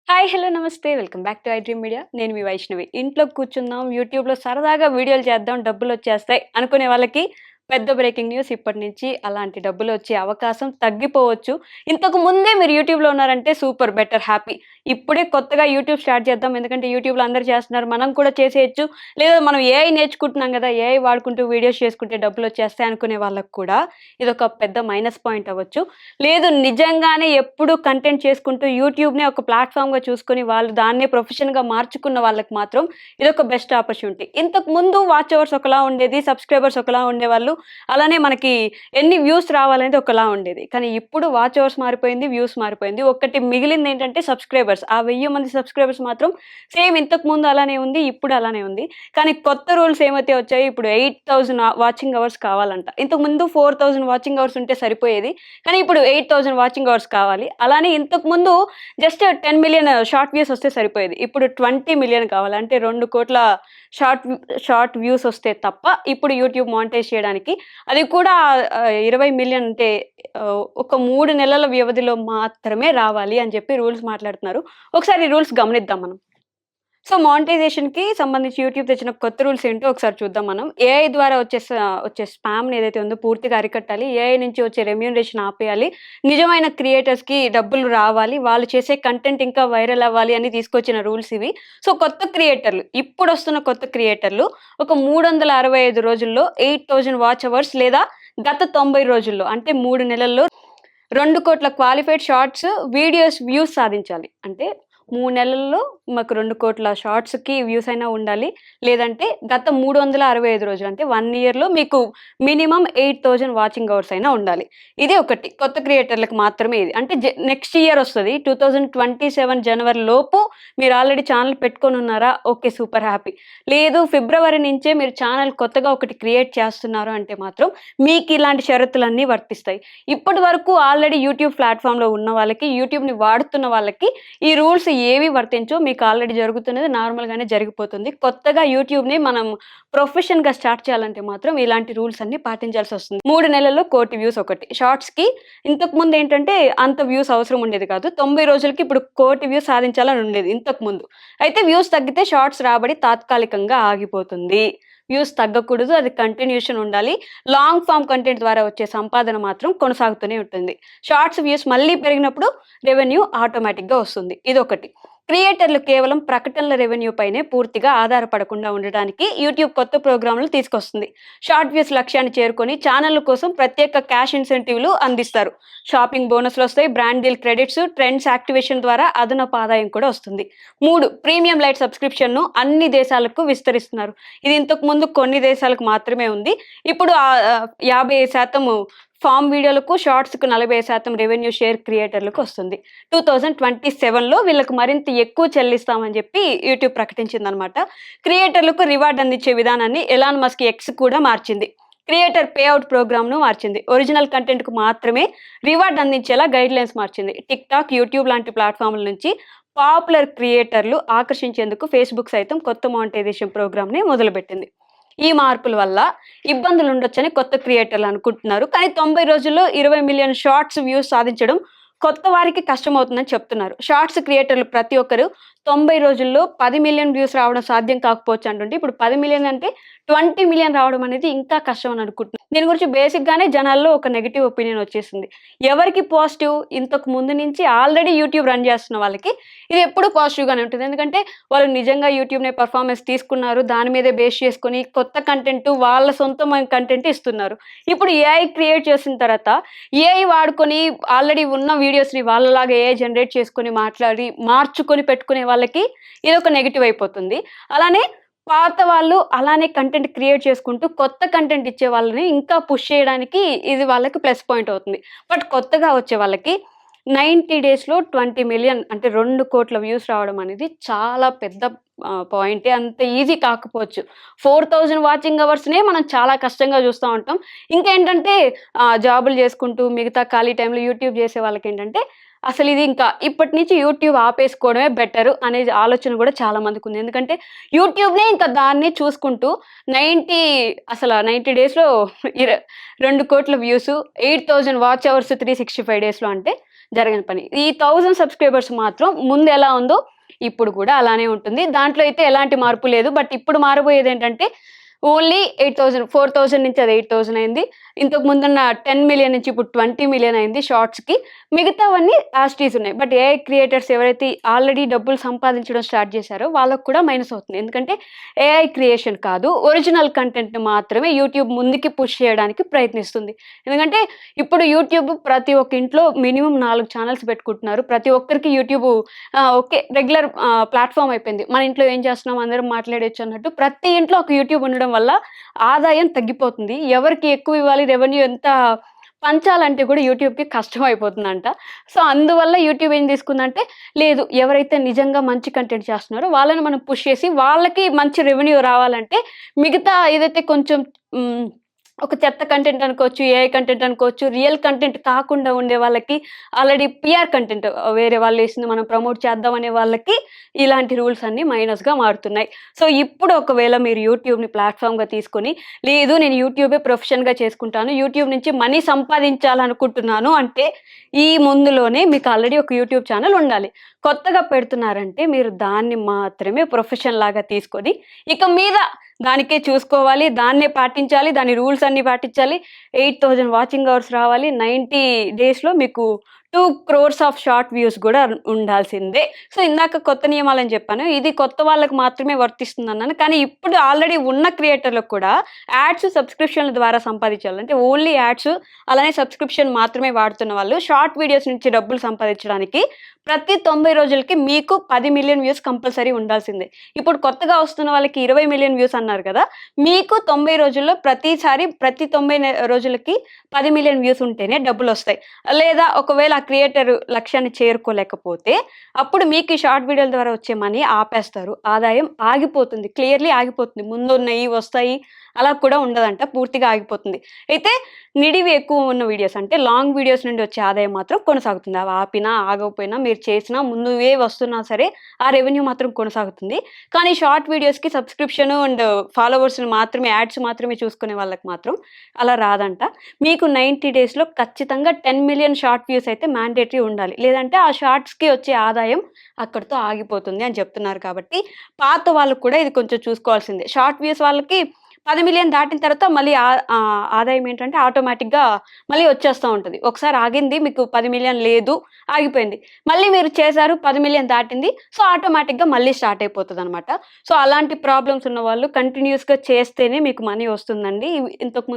Hi! Hello! నమస్తే. Welcome back to I dream media. నేను మీ వైష్ణవి. ఇంట్లో కూర్చుందాం, యూట్యూబ్‌లో సరదాగా వీడియోలు చేద్దాం, డబ్బులొచ్చేస్తాయి అనుకునే వాళ్ళకి పెద్ద బ్రేకింగ్ న్యూస్ ఇప్పటి నుంచి అలాంటి డబ్బులొచ్చే అవకాశం తగ్గిపోవచ్చు. ఇంతకు ముందే మీరు యూట్యూబ్‌లో ఉన్నారంటే సూపర్ బెటర్ హ్యాపీ. ఇప్పుడే కొత్తగా యూట్యూబ్ స్టార్ట్ చేద్దాం. ఎందుకంటే యూట్యూబ్‌లో అందరూ చేస్తున్నారు. మనం కూడా చేసేయొచ్చు. లేదా మనం ఏఐ నేర్చుకుంటున్నాం గదా! ఏఐ వాడుకుంటూ వీడియోస్ చేసుకుంటే డబ్బులొచ్చేస్తాయి అనుకునే వాళ్ళకి కూడా ఇదొక పెద్ద మైనస్ పాయింట్ అవ్వచ్చు. లేదు నిజంగానే ఎప్పుడూ కంటెంట్ చేసుకుంటూ యూట్యూబ్‌నే ఒక ప్లాట్‌ఫార్మ్‌గా చూసుకొని వాళ్ళు దాన్నే ప్రొఫెషన్‌గా మార్చుకున్న వాళ్ళకి మాత్రం ఇదొక బెస్ట్ ఆపర్చునిటీ. ఇంతకుముందు వాచ్ అవర్స్ ఒకలా ఉండేది. సబ్‌స్క్రైబర్స్ ఒకలా ఉండేవాళ్ళు. అలానే మనకి ఎన్ని వ్యూస్ రావాలనేది ఒకలా ఉండేది. కానీ ఇప్పుడు వాచ్ అవర్స్ మారిపోయింది. వ్యూస్ మారిపోయింది. ఒక్కటి మిగిలిందేంటంటే సబ్‌స్క్రైబర్స్. ఆ 1000 మంది సబ్‌స్క్రైబర్స్ మాత్రం సేమ్ ఇంతకుముందు అలానే ఉంది. ఇప్పుడు అలానే ఉంది. కానీ కొత్త రూల్స్ ఏమైతే వచ్చాయో ఇప్పుడు 8000 వాచింగ్ అవర్స్ కావాలంట. ఇంతకుముందు 4000 వాచింగ్ అవర్స్ ఉంటే సరిపోయేది. కానీ ఇప్పుడు 8000 వాచింగ్ అవర్స్ కావాలి. అలానే ఇంతకుముందు జస్ట్ 10,000,000 షార్ట్ వ్యూస్ వస్తే సరిపోయేది. ఇప్పుడు 20,000,000 కావాలి. అంటే 2,00,00,000 షార్ట్ వ్యూస్ వస్తే తప్ప ఇప్పుడు యూట్యూబ్ మానిటైజ్ చేయడానికి అది కూడా 20,000,000 అంటే ఒక 3 నెలల వ్యవధిలో మాత్రమే రావాలి అని చెప్పి రూల్స్ మాట్లాడుతున్నారు. ఒకసారి రూల్స్ గమనిద్దాం మనం. సో, మానిటైజేషన్‌కి సంబంధించి యూట్యూబ్ తెచ్చిన కొత్త రూల్స్ ఏంటో ఒకసారి చూద్దాం మనం. ఏఐ ద్వారా వచ్చే స్పామ్‌ని ఏదైతే ఉందో పూర్తిగా అరికట్టాలి. ఏఐ నుంచి వచ్చే రెమ్యూనరేషన్ ఆపేయాలి. నిజమైన క్రియేటర్స్‌కి డబ్బులు రావాలి. వాళ్ళు చేసే కంటెంట్ ఇంకా వైరల్ అవ్వాలి అని తీసుకొచ్చిన రూల్స్ ఇవి. సో, కొత్త క్రియేటర్లు ఇప్పుడొస్తున్న కొత్త క్రియేటర్లు ఒక 365 రోజుల్లో 8000 వాచ్ అవర్స్ లేదా గత 90 రోజుల్లో అంటే 3 నెలల్లో 2,00,00,000 క్వాలిఫైడ్ షార్ట్స్ వీడియోస్ వ్యూస్ సాధించాలి. అంటే 3 నెలల్లో మాకు 2,00,00,000 షార్ట్స్‌కి వ్యూస్ అయినా ఉండాలి. లేదంటే గత 365 రోజులు అంటే 1 ఇయర్‌లో మీకు మినిమమ్ 8000 వాచింగ్ అవర్స్ అయినా ఉండాలి. ఇది ఒకటి. కొత్త క్రియేటర్‌లకి మాత్రమే ఇది. అంటే నెక్స్ట్ ఇయర్ ఒస్తది. 2027 జనవరి లోపు మీరు ఆల్రెడీ ఛానెల్ పెట్టుకొనున్నారా? ఓకే. Super happy. లేదు ఫిబ్రవరి నుంచే మీరు ఛానెల్ కొత్తగా ఒకటి క్రియేట్ చేస్తున్నారు అంటే మాత్రం మీకిలాంటి షరతులన్నీ వర్తిస్తాయి. ఇప్పటి వరకు ఆల్రెడీ యూట్యూబ్ ప్లాట్‌ఫార్మ్‌లో ఉన్న వాళ్ళకి, యూట్యూబ్‌ని వాడుతున్న వాళ్ళకి ఈ రూల్స్ ఏవి వర్తించవు. మీకు ఆల్రెడీ జరుగుతున్నది నార్మల్‌గానే జరిగిపోతుంది. కొత్తగా యూట్యూబ్‌ని మనం ప్రొఫెషన్‌గా స్టార్ట్ చేయాలంటే మాత్రం ఇలాంటి రూల్స్ అన్నీ పాటించాల్సొస్తుంది. 3 నెలల్లో 1,00,00,000 వ్యూస్ ఒకటి. షార్ట్స్‌కి ఇంతకుముందేంటంటే అంత వ్యూస్ అవసరం ఉండేది కాదు. 90 రోజులకి ఇప్పుడు 1,00,00,000 వ్యూస్ సాధించాలని ఉండేది ఇంతకుముందు. అయితే వ్యూస్ తగ్గితే షార్ట్స్ రాబడి తాత్కాలికంగా ఆగిపోతుంది. వ్యూస్ తగ్గకూడదు. అది కంటిన్యూషన్ ఉండాలి. లాంగ్ ఫార్మ్ కంటెంట్ ద్వారా వచ్చే సంపాదన మాత్రం కొనసాగుతూనే ఉంటుంది. షార్ట్స్ వ్యూస్ మళ్ళీ పెరిగినప్పుడు రెవెన్యూ ఆటోమేటిక్‌గా వస్తుంది. ఇదొకటి. క్రియేటర్లు కేవలం ప్రకటనల రెవెన్యూ పైనే పూర్తిగా ఆధారపడకుండా ఉండడానికి యూట్యూబ్ కొత్త ప్రోగ్రామ్‌లు తీసుకొస్తుంది. షార్ట్ వ్యూస్ లక్ష్యాన్ని చేరుకొని ఛానెళ్ల కోసం ప్రత్యేక క్యాష్ ఇన్సెంటివ్‌లు అందిస్తారు. షాపింగ్ బోనస్‌లొస్తాయి, brand deal credits, trends activation ద్వారా అదనపు ఆదాయం కూడా వస్తుంది. 3 ప్రీమియం లైట్ సబ్స్క్రిప్షన్‌ను అన్ని దేశాలకు విస్తరిస్తున్నారు. ఇది ఇంతకుముందు కొన్ని దేశాలకు మాత్రమే ఉంది. ఇప్పుడు 50% ఫార్మ్ వీడియోలకు, షార్ట్స్‌కు 40% రెవెన్యూ షేర్ క్రియేటర్లకు వస్తుంది. 2027లో వీళ్ళకి మరింత ఎక్కువ చెల్లిస్తామని చెప్పి యూట్యూబ్ ప్రకటించిందనమాట. క్రియేటర్లకు రివార్డ్ అందించే విధానాన్ని ఎలాన్ మస్క్ ఎక్స్ కూడా మార్చింది. క్రియేటర్ పే ఔట్ ప్రోగ్రామ్‌ను మార్చింది. ఒరిజినల్ కంటెంట్‌కు మాత్రమే రివార్డ్ అందించేలా గైడ్‌లైన్స్ మార్చింది. టిక్‌టాక్, యూట్యూబ్ లాంటి ప్లాట్‌ఫార్మ్‌ల నుంచి పాపులర్ క్రియేటర్లు ఆకర్షించేందుకు ఫేస్‌బుక్ సైతం కొత్త మానిటైజేషన్ ప్రోగ్రామ్‌ని మొదలుపెట్టింది. ఈ మార్పుల వల్ల ఇబ్బందులుండొచ్చని కొత్త క్రియేటర్లు అనుకుంటున్నారు. కానీ 90 రోజుల్లో 20,000,000 షార్ట్స్ వ్యూస్ సాధించడం కొత్త వారికి కష్టమవుతుందని చెప్తున్నారు. షార్ట్స్ క్రియేటర్లు ప్రతి ఒక్కరు 90 రోజుల్లో 10,000,000 వ్యూస్ రావడం సాధ్యం కాకపోవచ్చు అంటుంటే, ఇప్పుడు 10,000,000 అంటే 20,000,000 రావడం అనేది ఇంకా కష్టం అని అనుకుంటున్నాను. దీని గురించి బేసిక్‌గానే జనాల్లో ఒక నెగెటివ్ ఒపీనియన్ వచ్చేసింది. ఎవరికి పాజిటివ్? ఇంతకు ముందు నుంచి ఆల్రెడీ యూట్యూబ్ రన్ చేస్తున్న వాళ్ళకి ఇది ఎప్పుడు పాజిటివ్‌గానే ఉంటుంది. ఎందుకంటే వాళ్ళు నిజంగా యూట్యూబ్‌నే పెర్ఫార్మన్స్ తీసుకున్నారు. దాని మీదే బేస్ చేసుకొని కొత్త కంటెంట్ వాళ్ళ సొంతమైన కంటెంట్ ఇస్తున్నారు. ఇప్పుడు ఏఐ క్రియేట్ చేసిన తర్వాత ఏఐ వాడుకొని ఆల్రెడీ ఉన్న వీడియోస్‌ని వాళ్ళలాగా ఏఐ జనరేట్ చేసుకొని మాట్లాడి మార్చుకొని పెట్టుకునే వాళ్ళకి ఇదొక నెగెటివ్ అయిపోతుంది. అలానే పాత వాళ్ళు అలానే కంటెంట్ క్రియేట్ చేసుకుంటూ కొత్త కంటెంట్ ఇచ్చే వాళ్ళని ఇంకా పుష్ చేయడానికి ఇది వాళ్ళకి ప్లస్ పాయింట్ అవుతుంది. బట్ కొత్తగా వచ్చే వాళ్ళకి 90 డేస్‌లో 20,000,000 అంటే 2,00,00,000 వ్యూస్ రావడం అనేది చాలా పెద్ద పాయింటే. అంత ఈజీ కాకపోవచ్చు. 4,000 వాచింగ్ అవర్స్‌నే మనం చాలా కష్టంగా చూస్తా ఉంటాం. ఇంకేంటంటే జాబులు చేసుకుంటూ మిగతా ఖాళీ టైంలో యూట్యూబ్ చేసే వాళ్ళకేంటంటే అసలిది ఇంకా ఇప్పటి నుంచి యూట్యూబ్ ఆపేసుకోవడమే బెటరు అనే ఆలోచన కూడా చాలా మందికుంది. ఎందుకంటే యూట్యూబ్‌నే ఇంకా దాన్నే చూసుకుంటూ 90 డేస్‌లో ఇర 2,00,00,000 వ్యూసు, 8,000 వాచ్ అవర్స్ 365 డేస్‌లో అంటే జరగని పని. ఈ 1000 సబ్స్క్రైబర్స్ మాత్రం ముందు ఎలా ఉందో ఇప్పుడు కూడా అలానే ఉంటుంది. దాంట్లో అయితే ఎలాంటి మార్పు లేదు. బట్ ఇప్పుడు మారబోయేదేంటంటే ఓన్లీ 8000 4000 నుంచి అది 8000 అయింది. ఇంతకు ముందున్న 10,000,000 నుంచి ఇప్పుడు 20,000,000 అయింది షార్ట్స్‌కి. మిగతావన్నీ యాజ్ ఇట్ ఈజ్ ఉన్నాయి. బట్ ఏఐ క్రియేటర్స్ ఎవరైతే ఆల్రెడీ డబ్బులు సంపాదించడం స్టార్ట్ చేశారో వాళ్ళకి కూడా మైనస్ అవుతుంది. ఎందుకంటే ఏఐ క్రియేషన్ కాదు, ఒరిజినల్ కంటెంట్‌ని మాత్రమే యూట్యూబ్ ముందుకి పుష్ చేయడానికి ప్రయత్నిస్తుంది. ఎందుకంటే ఇప్పుడు యూట్యూబ్ ప్రతి ఒక్క ఇంట్లో మినిమమ్ 4 ఛానెల్స్ పెట్టుకుంటున్నారు. ప్రతి ఒక్కరికి యూట్యూబ్ ఓకే రెగ్యులర్ ప్లాట్‌ఫార్మ్ అయిపోయింది. మన ఇంట్లో ఏం చేస్తున్నాం అందరం మాట్లాడొచ్చు అన్నట్టు ప్రతి ఇంట్లో ఒక యూట్యూబ్ ఉండడం వల్ల ఆదాయం తగ్గిపోతుంది. ఎవరికి ఎక్కువ ఇవ్వాలి, రెవెన్యూ ఎంత పంచాలంటే కూడా యూట్యూబ్‌కి కష్టమైపోతుందంట. సో, అందువల్ల యూట్యూబ్ ఏం తీసుకుందంటే, లేదు ఎవరైతే నిజంగా మంచి కంటెంట్ చేస్తున్నారో వాళ్ళని మనం పుష్ చేసి వాళ్ళకి మంచి రెవెన్యూ రావాలంటే మిగతా ఏదైతే కొంచెం హ్మ్. ఒక చెత్త కంటెంట్ అనుకోవచ్చు, ఏఐ కంటెంట్ అనుకోవచ్చు, రియల్ కంటెంట్ కాకుండా ఉండే వాళ్ళకి ఆల్రెడీ పీఆర్ కంటెంట్ వేరే వాళ్ళేసింది మనం ప్రమోట్ చేద్దాం అనే వాళ్ళకి ఇలాంటి రూల్స్ అన్నీ మైనస్‌గా మారుతున్నాయి. సో, ఇప్పుడు ఒకవేళ మీరు యూట్యూబ్‌ని ప్లాట్‌ఫార్మ్‌గా తీసుకొని, లేదు నేను యూట్యూబే ప్రొఫెషన్‌గా చేసుకుంటాను, యూట్యూబ్ నుంచి మనీ సంపాదించాలనుకుంటున్నాను అంటే, ఈ ముందులోనే మీకు ఆల్రెడీ ఒక యూట్యూబ్ ఛానెల్ ఉండాలి. కొత్తగా పెడుతున్నారంటే మీరు దాన్ని మాత్రమే ప్రొఫెషన్ లాగా తీసుకొని, ఇక మీద దానికే చూసుకోవాలి, దాన్నే పాటించాలి, దాని రూల్స్ అన్నీ పాటించాలి. 8000 వాచింగ్ అవర్స్ రావాలి. 90 డేస్‌లో మీకు 2,00,00,000 ఆఫ్ షార్ట్ వ్యూస్ గూడా ఉండాల్సిందే. సో, ఇందాక కొత్త నియమాలని చెప్పాను. ఇది కొత్త వాళ్ళకి మాత్రమే వర్తిస్తుందన్నాను. కానీ ఇప్పుడు ఆల్రెడీ ఉన్న క్రియేటర్‌లకు కూడా యాడ్స్, సబ్స్క్రిప్షన్‌ల ద్వారా సంపాదించాలి. అంటే ఓన్లీ యాడ్స్ అలానే సబ్స్క్రిప్షన్ మాత్రమే వాడుతున్న వాళ్ళు షార్ట్ వీడియోస్ నుంచి డబ్బులు సంపాదించడానికి ప్రతి 90 రోజులకి మీకు 10,000,000 వ్యూస్ కంపల్సరీ ఉండాల్సిందే. ఇప్పుడు కొత్తగా వస్తున్న వాళ్ళకి 20,000,000 వ్యూస్ అన్నారు కదా! మీకు 90 రోజుల్లో ప్రతిసారి ప్రతి 90 రోజులకి 10,000,000 వ్యూస్ ఉంటేనే డబ్బులొస్తాయి. లేదా ఒకవేళ ఆ క్రియేటర్ లక్ష్యాన్ని చేరుకోలేకపోతే అప్పుడు మీకు ఈ షార్ట్ వీడియోల ద్వారా వచ్చే మనీ ఆపేస్తారు. ఆదాయం ఆగిపోతుంది. క్లియర్‌లీ ఆగిపోతుంది. ముందున్నయి వస్తాయి అలా కూడా ఉండదంట. పూర్తిగా ఆగిపోతుంది. అయితే నిడివి ఎక్కువ ఉన్న వీడియోస్ అంటే లాంగ్ వీడియోస్ నుండి వచ్చే ఆదాయం మాత్రం కొనసాగుతుంది. అవి ఆపినా, ఆగకపోయినా మీరు చేసినా ముందువే వస్తున్నా సరే ఆ రెవెన్యూ మాత్రం కొనసాగుతుంది. కానీ షార్ట్ వీడియోస్‌కి సబ్స్క్రిప్షన్ అండ్ ఫాలోవర్స్‌ని మాత్రమే యాడ్స్ మాత్రమే చూసుకునే వాళ్ళకి మాత్రం అలా రాదంట. మీకు 90 డేస్‌లో ఖచ్చితంగా 10,000,000 షార్ట్ వ్యూస్ అయితే మ్యాండేటరీ ఉండాలి. లేదంటే ఆ షార్ట్స్‌కి వచ్చే ఆదాయం అక్కడితో ఆగిపోతుంది అని చెప్తున్నారు కాబట్టి పాత వాళ్ళు కూడా ఇది కొంచెం చూసుకోవాల్సిందే. షార్ట్ వ్యూస్ వాళ్ళకి 10,000,000 దాటిన తర్వాత మళ్ళీ ఆదాయం ఏంటంటే ఆటోమేటిక్‌గా మళ్ళీ వచ్చేస్తా ఉంటది. ఒకసారి ఆగింది మీకు 10,000,000 లేదు, ఆగిపోయింది. మళ్ళీ మీరు చేశారు 10,000,000 దాటింది. సో, ఆటోమేటిక్‌గా మళ్ళీ స్టార్ట్ అయిపోతదనమాట. సో, అలాంటి ప్రాబ్లమ్స్ ఉన్నవాళ్ళు కంటిన్యూయస్‌గా చేస్తేనే మీకు మనీ వస్తుందండి. ఇంతకు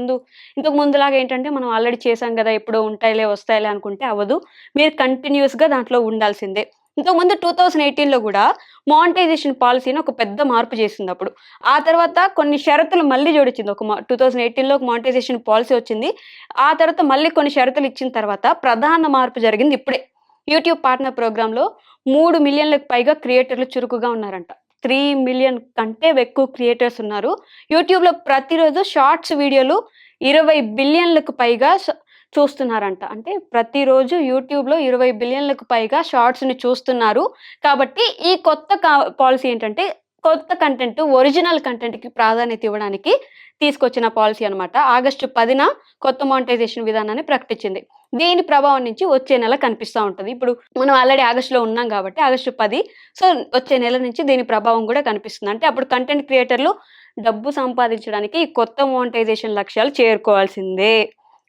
ముందులాగా ఏంటంటే మనం ఆల్రెడీ చేశాం గదా! ఎప్పుడో ఉంటాయిలే, వస్తాయిలే అనుకుంటే అవ్వదు. మీరు కంటిన్యూయస్‌గా దాంట్లో ఉండాల్సిందే. ఇంతకుముందు 2018లో గూడా మానిటైజేషన్ పాలిసీ అని ఒక పెద్ద మార్పు చేసిందప్పుడు. ఆ తర్వాత కొన్ని షరతులు మళ్ళీ జోడించింది. 2018లో ఒక మానిటైజేషన్ పాలిసీ వచ్చింది. ఆ తర్వాత మళ్ళీ కొన్ని షరతులు ఇచ్చిన తర్వాత ప్రధాన మార్పు జరిగింది ఇప్పుడే. యూట్యూబ్ పార్ట్నర్ ప్రోగ్రామ్‌లో 3,000,000లకు పైగా క్రియేటర్లు చురుకుగా ఉన్నారంట. 3,000,000 కంటే ఎక్కువ క్రియేటర్స్ ఉన్నారు. యూట్యూబ్‌లో ప్రతిరోజు షార్ట్స్ వీడియోలు 20 బిలియన్‌లకు పైగా చూస్తున్నారంట. అంటే ప్రతిరోజు యూట్యూబ్‌లో 20 బిలియన్‌లకు పైగా షార్ట్స్‌ని చూస్తున్నారు. కాబట్టి ఈ కొత్త పాలిసీ ఏంటంటే కొత్త కంటెంట్, ఒరిజినల్ కంటెంట్‌కి ప్రాధాన్యత ఇవ్వడానికి తీసుకొచ్చిన పాలిసీ అనమాట. ఆగస్టు 10న కొత్త మానిటైజేషన్ విధానాన్ని ప్రకటించింది. దీని ప్రభావం నుంచి వచ్చే నెల కనిపిస్తా ఉంటది. ఇప్పుడు మనం ఆల్రెడీ ఆగస్టులో ఉన్నాం కాబట్టి ఆగస్టు 10 సో, వచ్చే నెల నుంచి దీని ప్రభావం గూడా కనిపిస్తుంది. అంటే అప్పుడు కంటెంట్ క్రియేటర్లు డబ్బు సంపాదించడానికి ఈ కొత్త మానిటైజేషన్ లక్ష్యాలు చేరుకోవాల్సిందే.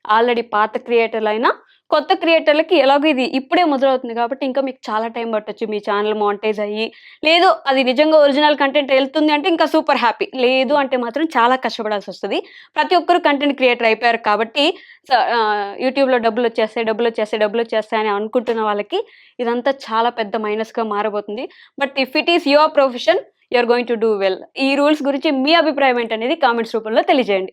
ఆల్రెడీ పాత క్రియేటర్లైనా కొత్త క్రియేటర్లకి ఎలాగో ఇది ఇప్పుడే మొదలవుతుంది కాబట్టి ఇంకా మీకు చాలా టైం పట్టొచ్చు మీ ఛానెల్ మానిటైజ్ అయ్యి. లేదు అది నిజంగా ఒరిజినల్ కంటెంట్ ఎళ్తుంది అంటే ఇంకా సూపర్ హ్యాపీ. లేదు అంటే మాత్రం చాలా కష్టపడాల్సొస్తది. ప్రతి ఒక్కరు కంటెంట్ క్రియేటర్ అయిపోయారు కాబట్టి యూట్యూబ్‌లో డబ్బులొచ్చేస్తాయి అని అనుకుంటున్న వాళ్ళకి ఇదంతా చాలా పెద్ద మైనస్‌గా మారబోతుంది. But if it is your profession you are going to do well. ఈ రూల్స్ గురించి మీ అభిప్రాయం ఏంటనేది కామెంట్స్ రూపంలో తెలియజేయండి.